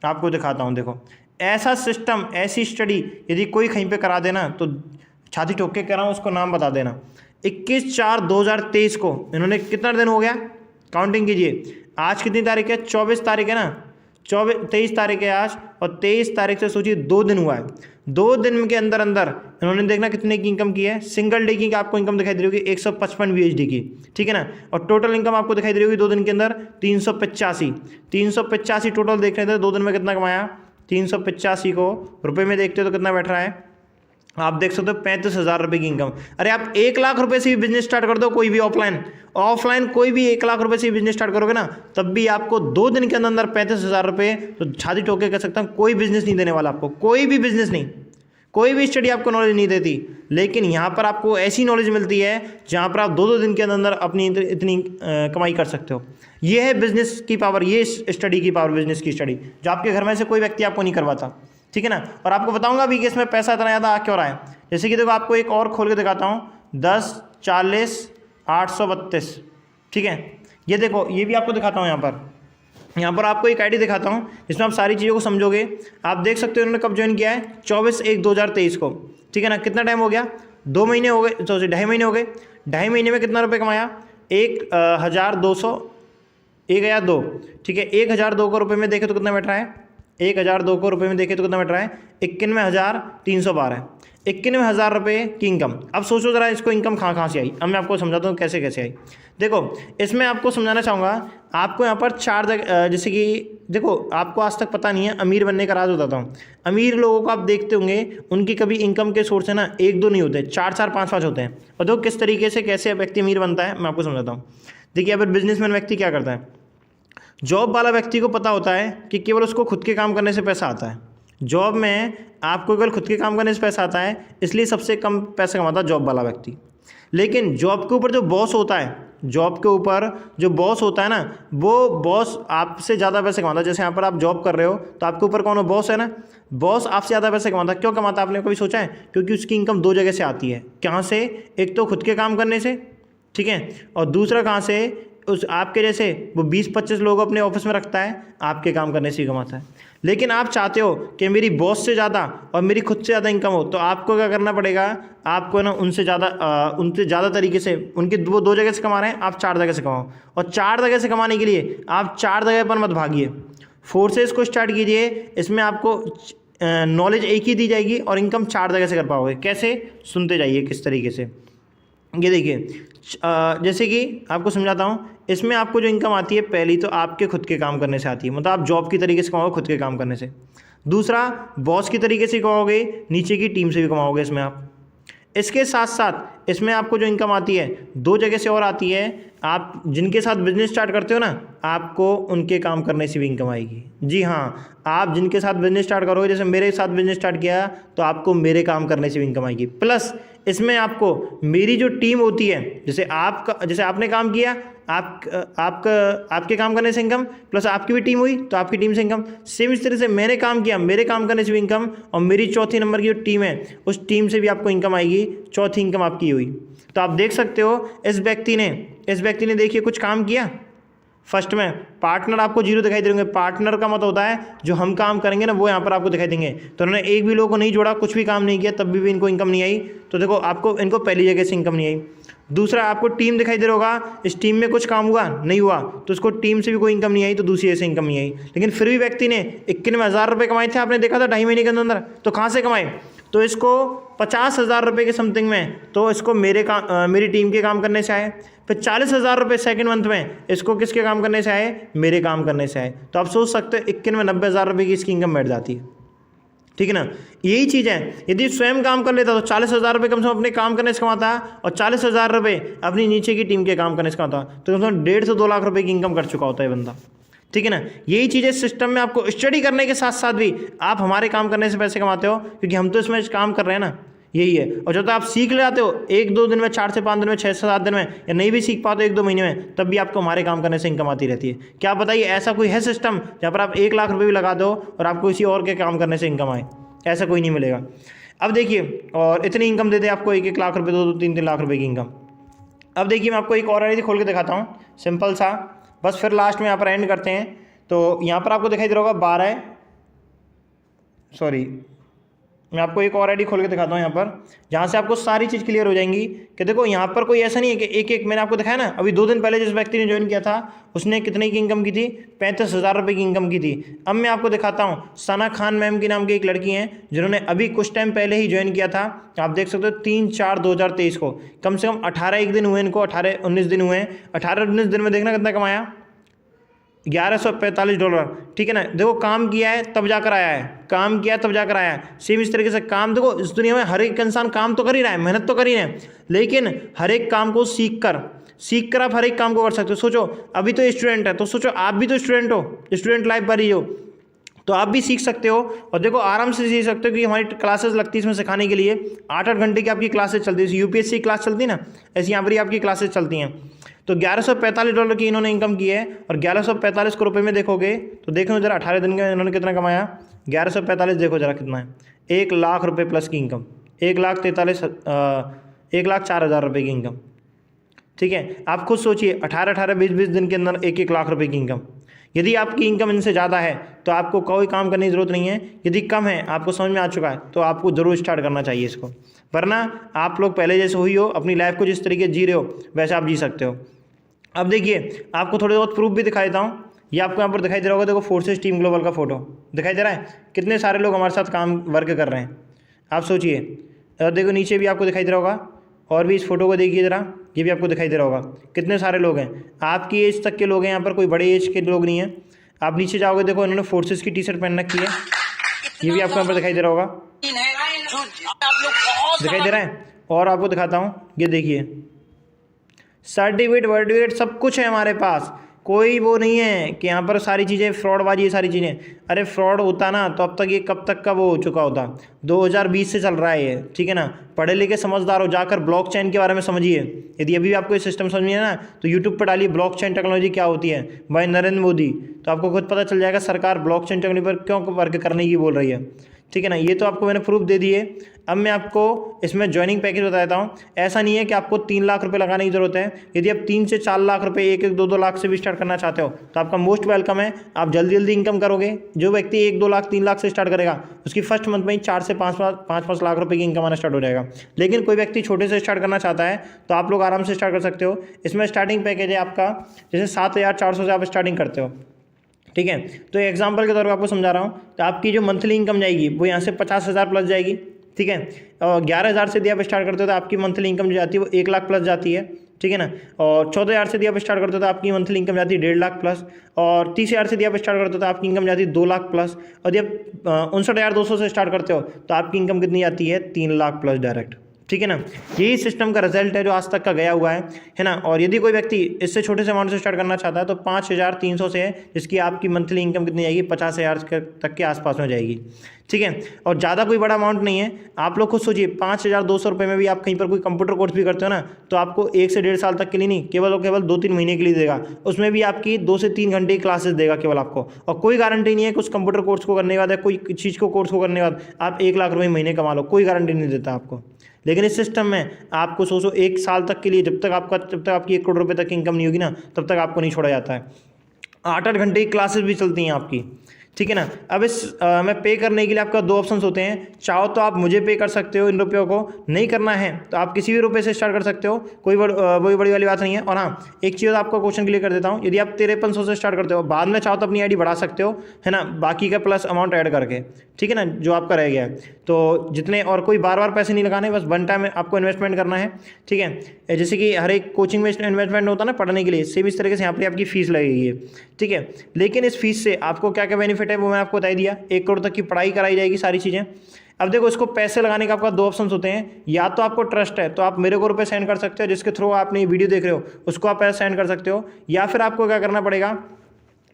आपको दिखाता हूँ, देखो ऐसा सिस्टम, ऐसी स्टडी यदि कोई कहीं पे करा देना तो छाती ठोक के कह रहा हूँ, उसको नाम बता देना। 21/4/2023 को इन्होंने कितना दिन हो गया, काउंटिंग कीजिए। आज कितनी तारीख है, 24 तारीख है ना, 23 तारीख है आज, और 23 तारीख से सोचिए 2 दिन हुआ है। 2 दिन के अंदर अंदर इन्होंने देखना कितने की इनकम की है। सिंगल डे की आपको इनकम दिखाई दे रही होगी 155 USD की, ठीक है ना। और टोटल इनकम आपको दिखाई दे रही होगी 2 दिन के अंदर 385 टोटल देख रहे थे। 2 दिन में कितना कमाया, 385 को रुपए में देखते हो तो कितना बैठ रहा है, आप देख सकते हो 35,000 रुपये की इनकम। अरे आप 1 लाख रुपए से भी बिजनेस स्टार्ट कर दो, कोई भी ऑफलाइन कोई भी 1 लाख रुपए से भी बिजनेस स्टार्ट करोगे ना, तब भी आपको 2 दिन के अंदर 35,000 रुपये, तो छाती ठोक के कह सकता हूँ कोई बिजनेस नहीं देने वाला आपको, कोई भी बिजनेस नहीं, कोई भी स्टडी आपको नॉलेज नहीं देती। लेकिन यहाँ पर आपको ऐसी नॉलेज मिलती है जहाँ पर आप 2-2 दिन के अंदर अपनी इतनी कमाई कर सकते हो। ये है बिजनेस की पावर, ये स्टडी की पावर, बिजनेस की स्टडी, जो आपके घर में से कोई व्यक्ति आपको नहीं करवाता, ठीक है ना। और आपको बताऊंगा भी कि इसमें पैसा इतना ज़्यादा आ क्यों रहा है। जैसे कि देखो आपको एक और खोल के दिखाता हूँ, 10/40/832, ठीक है। ये देखो, ये भी आपको दिखाता हूँ। यहाँ पर आपको एक आईडी दिखाता हूँ जिसमें आप सारी चीज़ों को समझोगे। आप देख सकते हो उन्होंने कब ज्वाइन किया है, 24/1/2023 को, ठीक है ना। कितना टाइम हो गया, 2 महीने हो गए, तो 2.5 महीने हो गए। 2.5 महीने में कितना रुपये कमाया, 1,200 1002, ठीक है। 1002 को रुपये में देखे तो कितना बैठ रहा है? 1002 को रुपये में देखे तो कितना बैठ रहा है? 91,312। 91,000 रुपये की इनकम। अब सोचो ज़रा इसको इनकम कहाँ से आई। अब मैं आपको समझाता हूँ कैसे कैसे आई। देखो इसमें आपको समझाना चाहूँगा, आपको यहाँ पर 4 जगह, जैसे कि देखो आपको आज तक पता नहीं है अमीर बनने का राज बताता हूँ। अमीर लोगों को आप देखते होंगे, उनकी कभी इनकम के सोर्स है ना 1-2 नहीं होते, 4-4 5-5 होते हैं। और देखो किस तरीके से कैसे व्यक्ति अमीर बनता है, मैं आपको समझाता हूँ। देखिए अगर बिजनेसमैन व्यक्ति क्या करता है, जॉब वाला व्यक्ति को पता होता है कि केवल उसको खुद के काम करने से पैसा आता है। जॉब में आपको केवल खुद के काम करने से पैसा आता है, इसलिए सबसे कम पैसा कमाता है जॉब वाला व्यक्ति। लेकिन जॉब के ऊपर जो बॉस होता है, जॉब के ऊपर जो बॉस होता है ना, वो बॉस आपसे ज़्यादा पैसे कमाता है। जैसे यहाँ पर आप जॉब कर रहे हो तो आपके ऊपर कौन है? बॉस है ना। बॉस आपसे ज़्यादा पैसे कमाता है। क्यों कमाता है, आपने कभी सोचा है? क्योंकि उसकी इनकम 2 जगह से आती है। कहाँ से? एक तो खुद के काम करने से, ठीक है, और दूसरा कहाँ से? उस आपके जैसे वो 20-25 लोग अपने ऑफिस में रखता है, आपके काम करने से ही कमाता है। लेकिन आप चाहते हो कि मेरी बॉस से ज़्यादा और मेरी खुद से ज़्यादा इनकम हो, तो आपको क्या करना पड़ेगा? आपको ना उनसे ज़्यादा तरीके से, उनकी वो 2 जगह से कमा रहे हैं, आप 4 जगह से कमाओ। और 4 जगह से कमाने के लिए आप 4 जगह पर मत भागिए, फोर्सेस को स्टार्ट कीजिए। इसमें आपको नॉलेज एक ही दी जाएगी और इनकम 4 जगह से कर पाओगे। कैसे? सुनते जाइए किस तरीके से। ये देखिए जैसे कि आपको समझाता हूँ। इसमें आपको जो इनकम आती है, पहली तो आपके खुद के काम करने से आती है, मतलब आप जॉब की तरीके से कमाओगे खुद के काम करने से। दूसरा बॉस की तरीके से कमाओगे, नीचे की टीम से भी कमाओगे इसमें आप। इसके साथ साथ इसमें आपको जो इनकम आती है 2 जगह से और आती है। आप जिनके साथ बिजनेस स्टार्ट करते हो ना, आपको उनके काम करने से भी इनकम आएगी। जी हाँ, आप जिनके साथ बिजनेस स्टार्ट करोगे, जैसे मेरे साथ बिजनेस स्टार्ट किया, तो आपको मेरे काम करने से भी इनकम आएगी। प्लस इसमें आपको मेरी जो टीम होती है, जैसे आपने काम किया, आपके काम करने से इनकम, प्लस आपकी भी टीम हुई तो आपकी टीम से इनकम। सेम इस तरह से मैंने काम किया, मेरे काम करने से भी इनकम, और मेरी चौथी नंबर की जो टीम है, उस टीम से भी आपको इनकम आएगी। चौथी इनकम आपकी हुई। तो आप देख सकते हो इस व्यक्ति ने देखिए कुछ काम किया। फर्स्ट में पार्टनर आपको 0 दिखाई दे देंगे। पार्टनर का मतलब होता है जो हम काम करेंगे ना, वो यहाँ पर आपको दिखाई देंगे। तो उन्होंने एक भी लोगों को नहीं जोड़ा, कुछ भी काम नहीं किया, तब भी इनको इनकम नहीं आई। तो देखो आपको इनको पहली जगह से इनकम नहीं आई। दूसरा आपको टीम दिखाई दे रहा होगा, इस टीम में कुछ काम हुआ नहीं हुआ, तो उसको टीम से भी कोई इनकम नहीं आई, तो दूसरी जगह से इनकम नहीं आई। लेकिन फिर भी व्यक्ति ने 91,000 रुपये कमाए थे, आपने देखा था 2.5 महीने के अंदर। तो कहाँ से कमाए? तो इसको 50,000 रुपये के समथिंग में, तो इसको मेरी टीम के काम करने से आए। फिर 40,000 रुपये सेकेंड मंथ में, इसको किसके काम करने से आए? मेरे काम करने से आए। तो आप सोच सकते हो 91-90,000 रुपये की इसकी इनकम बैठ जाती है। ठीक है ना। यही चीज़ है, यदि स्वयं काम कर लेता तो 40,000 रुपये कम से कम अपने काम करने से कमाता है, और 40,000 रुपये अपनी नीचे की टीम के काम करने से कमाता, तो कम से कम 1.5 से 2 लाख रुपये की इनकम कर चुका होता है बंदा। ठीक है ना। यही चीज़ें सिस्टम में आपको स्टडी करने के साथ साथ भी आप हमारे काम करने से पैसे कमाते हो, क्योंकि हम तो इसमें काम कर रहे हैं ना, यही है। और जब तक आप सीख ले जाते हो 1-2 दिन में, 4 से 5 दिन में, 6 से 7 दिन में, या नहीं भी सीख पाते 1-2 महीने में, तब भी आपको हमारे काम करने से इनकम आती रहती है। क्या बताइए ऐसा कोई है सिस्टम जहाँ पर आप 1 लाख रुपये भी लगा दो और आपको किसी और के काम करने से इनकम आए? ऐसा कोई नहीं मिलेगा। अब देखिए, और इतनी इनकम दे दे आपको 1-1 लाख रुपये, 2-2, 3-3 लाख रुपये की इनकम। अब देखिए मैं आपको एक और आईडी खोल के दिखाता हूँ, सिंपल सा, बस फिर लास्ट में यहाँ पर एंड करते हैं। तो यहाँ पर आपको दिखाई दे रहा होगा मैं आपको एक और आईडी खोल के दिखाता हूँ यहाँ पर, जहाँ से आपको सारी चीज़ क्लियर हो जाएंगी कि देखो यहाँ पर कोई ऐसा नहीं है कि एक मैंने आपको दिखाया ना, अभी 2 दिन पहले जिस व्यक्ति ने ज्वाइन किया था उसने कितने की इनकम की थी? 35,000 रुपये की इनकम की थी। अब मैं आपको दिखाता हूँ, सना खान मैम की नाम की एक लड़की हैं जिन्होंने अभी कुछ टाइम पहले ही ज्वाइन किया था। आप देख सकते हो 3/4/2023 को, कम से कम 18 दिन हुए इनको, 18-19 दिन हुए हैं। 18-19 दिन में देखना कितना कमाया? $1145। ठीक है ना। देखो काम किया है तब जाकर आया है, काम किया तब जाकर आया है। सेम इस तरीके से काम, देखो इस दुनिया में हर एक इंसान काम तो कर ही रहा है, मेहनत तो कर ही रहे हैं, लेकिन हर एक काम को सीख कर आप हर एक काम को कर सकते हो। सोचो अभी तो स्टूडेंट है, तो सोचो आप भी तो स्टूडेंट हो, स्टूडेंट लाइफ पर ही हो, तो आप भी सीख सकते हो। और देखो आराम से सीख सकते हो कि हमारी क्लासेस लगती है इसमें सिखाने के लिए। 8-8 घंटे की आपकी क्लासेस चलती है, यूपीएससी क्लास चलती है ना, ऐसी यहाँ पर ही आपकी क्लासेस चलती हैं। तो $1145 की इन्होंने इनकम की है, और 1145 को रुपये में देखोगे तो देखो जरा 18 दिन में इन्होंने कितना कमाया। 1145 देखो जरा कितना है, 1 लाख रुपये प्लस की इनकम, 1,04,000 रुपये की इनकम। ठीक है, आप खुद सोचिए 18-18, 20-20 दिन के अंदर 1-1 लाख रुपये की इनकम। यदि आपकी इनकम इनसे ज़्यादा है तो आपको कोई काम करने की ज़रूरत नहीं है। यदि कम है, आपको समझ में आ चुका है, तो आपको ज़रूर स्टार्ट करना चाहिए इसको, वरना आप लोग पहले जैसे हुई हो, अपनी लाइफ को जिस तरीके जी रहे हो वैसे आप जी सकते हो। अब देखिए आपको थोड़े बहुत प्रूफ भी दिखा देता हूँ। ये आपको यहाँ पर दिखाई दे रहा होगा, देखो फोर्सेस टीम ग्लोबल का फोटो दिखाई दे रहा है। कितने सारे लोग हमारे साथ काम वर्क कर रहे हैं, आप सोचिए। और देखो नीचे भी आपको दिखाई दे रहा होगा, और भी इस फोटो को देखिए ज़रा, ये भी आपको दिखाई दे रहा होगा। कितने सारे लोग हैं, आपकी एज तक के लोग हैं यहाँ पर, कोई बड़े एज के लोग नहीं हैं। आप नीचे जाओगे, देखो इन्होंने फोर्सेस की टी शर्ट पहन रखी है, ये भी आपको यहाँ पर दिखाई दे रहा होगा, दिखाई दे रहा है। और आपको दिखाता हूँ, ये देखिए सर्टिफिकेट वर्टिफिकेट सब कुछ है हमारे पास। कोई वो नहीं है कि यहाँ पर सारी चीज़ें फ्रॉडबाजी, ये सारी चीज़ें। अरे फ्रॉड होता ना तो अब तक ये कब तक का वो हो चुका होता। 2020 से चल रहा है ये, ठीक है ना। पढ़े लिखे समझदार हो, जाकर ब्लॉकचेन के बारे में समझिए। यदि अभी भी आपको ये सिस्टम समझ नहीं है ना, तो यूट्यूब पर डालिए ब्लॉकचेन टेक्नोलॉजी क्या होती है बाय नरेंद्र मोदी, तो आपको खुद पता चल जाएगा सरकार ब्लॉकचेन टेक्नोलॉजी पर क्यों वर्क करने की बोल रही है, ठीक है ना। ये तो आपको मैंने प्रूफ दे दिए। अब मैं आपको इसमें ज्वाइनिंग पैकेज बता देता हूँ। ऐसा नहीं है कि आपको 3 लाख रुपए लगाने की जरूरत है। यदि आप 3 से 4 लाख रुपए, 1-1, 2-2 लाख से भी स्टार्ट करना चाहते हो तो आपका मोस्ट वेलकम है। आप जल्दी जल्दी इनकम करोगे। जो व्यक्ति 1-2 लाख 3 लाख से स्टार्ट करेगा उसकी फर्स्ट मंथ में ही 4 से 5 लाख रुपए की इनकम आना स्टार्ट हो जाएगा। लेकिन कोई व्यक्ति छोटे से स्टार्ट करना चाहता है तो आप लोग आराम से स्टार्ट कर सकते हो। इसमें स्टार्टिंग पैकेज है आपका, जैसे 7,400 से आप स्टार्टिंग करते हो, ठीक है। तो एग्जांपल के तौर पर आपको समझा रहा हूँ, तो आपकी जो मंथली इनकम जाएगी वो यहाँ से 50,000 प्लस जाएगी, ठीक है। और 11,000 से यदि आप स्टार्ट करते हो तो आपकी मंथली इनकम जो जाती है वो 1 लाख प्लस जाती है, ठीक है ना। और 14,000 से यदि आप स्टार्ट करते हो तो आपकी मंथली इनकम जाती है 1.5 लाख प्लस। और 30,000 से यदि आप स्टार्ट करते हो तो आपकी इनकम जाती है 2 लाख प्लस। और यदि आप 59,200 से स्टार्ट करते हो तो आपकी इनकम कितनी आती है, 3 लाख प्लस डायरेक्ट, ठीक है ना। यही सिस्टम का रिजल्ट है जो आज तक का गया हुआ है ना। और यदि कोई व्यक्ति इससे छोटे से अमाउंट से स्टार्ट करना चाहता है तो 5,300 से है, जिसकी आपकी मंथली इनकम कितनी जाएगी, 50,000 तक के आसपास में जाएगी, ठीक है। और ज़्यादा कोई बड़ा अमाउंट नहीं है। आप लोग खुद सोचिए, 5,200 रुपये में भी आप कहीं पर कोई कंप्यूटर कोर्स भी करते हो ना, तो आपको 1 से 1.5 साल तक के लिए नहीं, केवल 2-3 महीने के लिए देगा। उसमें भी आपकी 2 से 3 घंटे की क्लासेस देगा केवल आपको। और कोई गारंटी नहीं है कुछ कंप्यूटर कोर्स को करने के बाद या कोई चीज़ को कोर्स को करने के बाद आप 1 लाख रुपये महीने कमा लो, कोई गारंटी नहीं देता आपको। लेकिन इस सिस्टम में आपको 1 साल तक के लिए, जब तक आपकी 1 करोड़ रुपए तक की इनकम नहीं होगी ना, तब तक आपको नहीं छोड़ा जाता है। 8-8 घंटे की क्लासेस भी चलती हैं आपकी, ठीक है ना। अब इस में पे करने के लिए आपका 2 ऑप्शंस होते हैं। चाहो तो आप मुझे पे कर सकते हो इन रुपयों को, नहीं करना है तो आप किसी भी रुपए से स्टार्ट कर सकते हो, कोई वही बड़ी वाली बात नहीं है। और हाँ, एक चीज़ आपको क्वेश्चन क्लियर कर देता हूँ, यदि आप 5300 से स्टार्ट करते हो, बाद में चाहो तो अपनी आईडी बढ़ा सकते हो, है ना, बाकी का प्लस अमाउंट ऐड करके, ठीक है ना, जो आपका रह गया है। तो जितने, और कोई बार बार पैसे नहीं लगाने, बस वन टाइम आपको इन्वेस्टमेंट करना है, ठीक है। जैसे कि हर एक कोचिंग में इन्वेस्टमेंट होता है ना पढ़ने के लिए, सेम इस तरीके से यहाँ पर आपकी फीस लगेगी, ठीक है। लेकिन इस फीस से आपको क्या क्या बेनिफिट है वो मैं आपको बता दिया। 1 करोड़ तक की पढ़ाई कराई जाएगी, सारी चीज़ें। अब देखो, इसको पैसे लगाने का आपका 2 ऑप्शंस होते हैं। या तो आपको ट्रस्ट है तो आप मेरे को रुपए सेंड कर सकते हो, जिसके थ्रू आपने ये वीडियो देख रहे हो उसको आप पैसे सेंड कर सकते हो। या फिर आपको क्या करना पड़ेगा,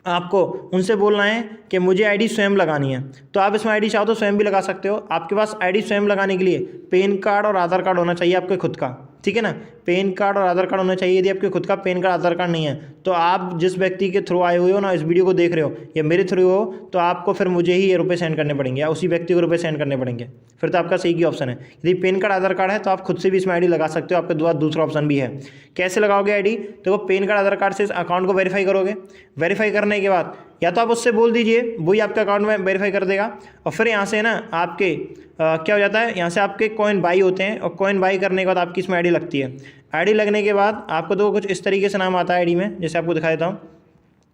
आपको उनसे बोलना है कि मुझे आईडी स्वयं लगानी है। तो आप इसमें आईडी चाहो तो स्वयं भी लगा सकते हो। आपके पास आईडी स्वयं लगाने के लिए पैन कार्ड और आधार कार्ड होना चाहिए आपके खुद का, ठीक है ना। पैन कार्ड और आधार कार्ड होना चाहिए। यदि आपके खुद का पैन कार्ड आधार कार्ड नहीं है तो आप जिस व्यक्ति के थ्रू आए हुए हो ना, इस वीडियो को देख रहे हो या मेरे थ्रू हो, तो आपको फिर मुझे ही ये रुपये सेंड करने पड़ेंगे या उसी व्यक्ति को रुपये सेंड करने पड़ेंगे। फिर तो आपका सही की ऑप्शन है। यदि पैन कार्ड आधार कार्ड है तो आप खुद से भी इसमें आईडी लगा सकते हो। आपके बाद दूसरा ऑप्शन भी है। कैसे लगाओगे आईडी, तो वो पैन कार्ड आधार कार्ड से इस अकाउंट को वेरीफाई करोगे। वेरीफाई करने के बाद या तो आप उससे बोल दीजिए, वही आपके अकाउंट में वेरीफाई कर देगा। और फिर यहाँ से ना आपके क्या हो जाता है, यहाँ से आपके कॉइन बाई होते हैं, और कॉइन बाई करने के बाद आपकी इसमें आईडी लगती है। आईडी लगने के बाद आपको तो कुछ इस तरीके से नाम आता है आईडी में, जैसे आपको दिखा देता हूँ।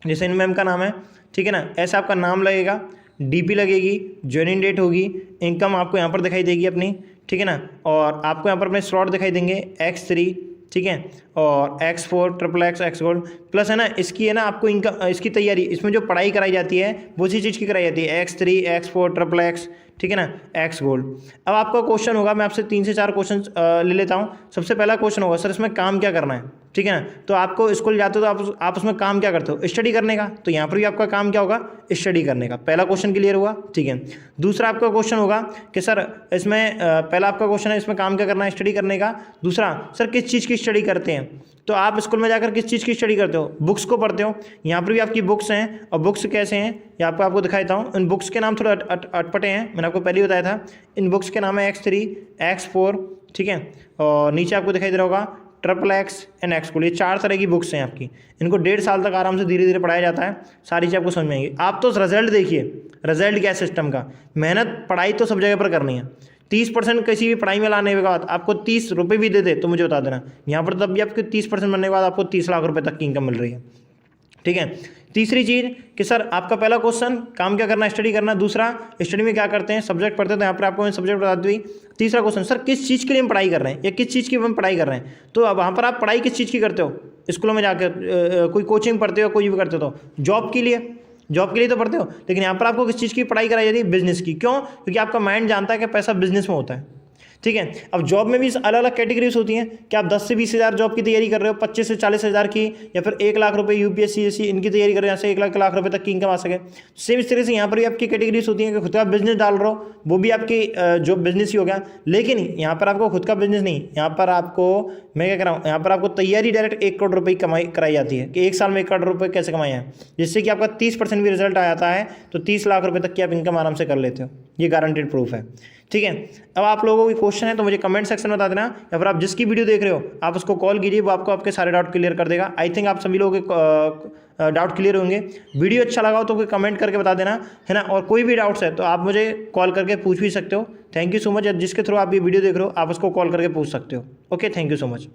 जैसे इन मैम का नाम है, ठीक है ना, ऐसा आपका नाम लगेगा, डीपी लगेगी, ज्वाइनिंग डेट होगी, इनकम आपको यहाँ पर दिखाई देगी अपनी, ठीक है ना। और आपको यहाँ पर अपने स्लॉट दिखाई देंगे X3, ठीक है, और X4 XXX X gold plus, है ना। इसकी है ना आपको इनकम, इसकी तैयारी, इसमें जो पढ़ाई कराई जाती है वो उसी चीज़ की कराई जाती है, X3 X4 XXX, ठीक है ना, X गोल्ड। अब आपका क्वेश्चन होगा, मैं आपसे 3 से 4 क्वेश्चन ले लेता हूँ। सबसे पहला क्वेश्चन होगा, सर इसमें काम क्या करना है, ठीक है ना। तो आपको स्कूल जाते हो तो आप उसमें काम क्या करते हो, स्टडी करने का। तो यहाँ पर भी आपका काम क्या होगा, स्टडी करने का। पहला क्वेश्चन क्लियर हुआ, ठीक है। दूसरा आपका क्वेश्चन होगा कि सर इसमें पहला आपका क्वेश्चन है इसमें काम क्या करना है, स्टडी करने का। दूसरा, सर किस चीज़ की स्टडी करते हैं, तो आप स्कूल में जाकर किस चीज़ की स्टडी करते हो, बुक्स को पढ़ते हो। यहाँ पर भी आपकी बुक्स हैं, और बुक्स कैसे हैं यहाँ पर आपको दिखाता हूँ। इन बुक्स के नाम थोड़े अटपटे हैं, मैंने आपको पहले ही बताया था। इन बुक्स के नाम है X3 X4, ठीक है, और नीचे आपको दिखाई दे रहा होगा XXX एंड X गोल्ड। ये 4 तरह की बुक्स हैं आपकी। इनको 1.5 साल तक आराम से धीरे धीरे पढ़ाया जाता है, सारी चीज़ आपको समझ में आएगी। आप तो रिजल्ट देखिए, रिजल्ट क्या है सिस्टम का। मेहनत पढ़ाई तो सब जगह पर करनी है, 30% किसी भी पढ़ाई में लाने के बाद आपको 30 रुपये भी दे दे तो मुझे बता देना, यहाँ पर तब भी आपके 30% बनने के बाद आपको 30 लाख रुपए तक की इनकम मिल रही है। ठीक है। तीसरी चीज़ कि सर आपका पहला क्वेश्चन काम क्या करना है, स्टडी करना। दूसरा स्टडी में क्या करते हैं, सब्जेक्ट पढ़ते हैं, तो यहाँ पर आपको मैं सब्जेक्ट बता दी। तीसरा क्वेश्चन सर किस चीज़ के लिए हम पढ़ाई कर रहे हैं या किस चीज़ की हम पढ़ाई कर रहे हैं, तो अब वहाँ पर आप पढ़ाई किस चीज़ की करते हो, स्कूलों में जाकर कोई कोचिंग पढ़ते हो, कोई भी करते हो तो जॉब के लिए, जॉब के लिए तो पढ़ते हो, लेकिन यहाँ पर आपको किस चीज़ की पढ़ाई कराई जाती है, बिजनेस की। क्यों? क्योंकि आपका माइंड जानता है कि पैसा बिजनेस में होता है। ठीक है। अब जॉब में भी अलग अलग कैटेगरीज होती हैं कि आप 10 से 20 हज़ार जॉब की तैयारी कर रहे हो, 25 से 40 हज़ार की, या फिर 1 लाख रुपए यूपीएससी जैसी इनकी तैयारी कर रहे हो, यहाँ से 1 लाख रुपए तक की इनकम आ सके। सेम इस तरह से यहाँ पर भी आपकी कैटेगरीज होती हैं कि खुद का बिजनेस डाल रहे हो, वो भी आपकी जो बिजनेस ही हो गया। लेकिन यहाँ पर आपको खुद का बिजनेस नहीं, यहाँ पर आपको मैं क्या कर रहा हूँ, यहाँ पर आपको तैयारी डायरेक्ट 1 करोड़ रुपये कमाई कराई जाती है कि 1 साल में 1 करोड़ रुपये कैसे कमाए हैं, जिससे कि आपका 30% भी रिजल्ट आ जाता है, तो 30 लाख रुपये तक की आप इनकम आराम से कर लेते हो। ये गारंटेड प्रूफ है। ठीक है। अब आप लोगों को क्वेश्चन है तो मुझे कमेंट सेक्शन में बता देना, या फिर आप जिसकी वीडियो देख रहे हो आप उसको कॉल कीजिए, वो आपको आपके सारे डाउट क्लियर कर देगा। आई थिंक आप सभी लोगों के डाउट क्लियर होंगे। वीडियो अच्छा लगा हो तो कोई कमेंट करके बता देना, है ना। और कोई भी डाउट्स है तो आप मुझे कॉल करके पूछ भी सकते हो। Thank you so much. जिसके थ्रू आप ये वीडियो देख रहे हो आप उसको कॉल करके पूछ सकते हो। Okay, thank you so much.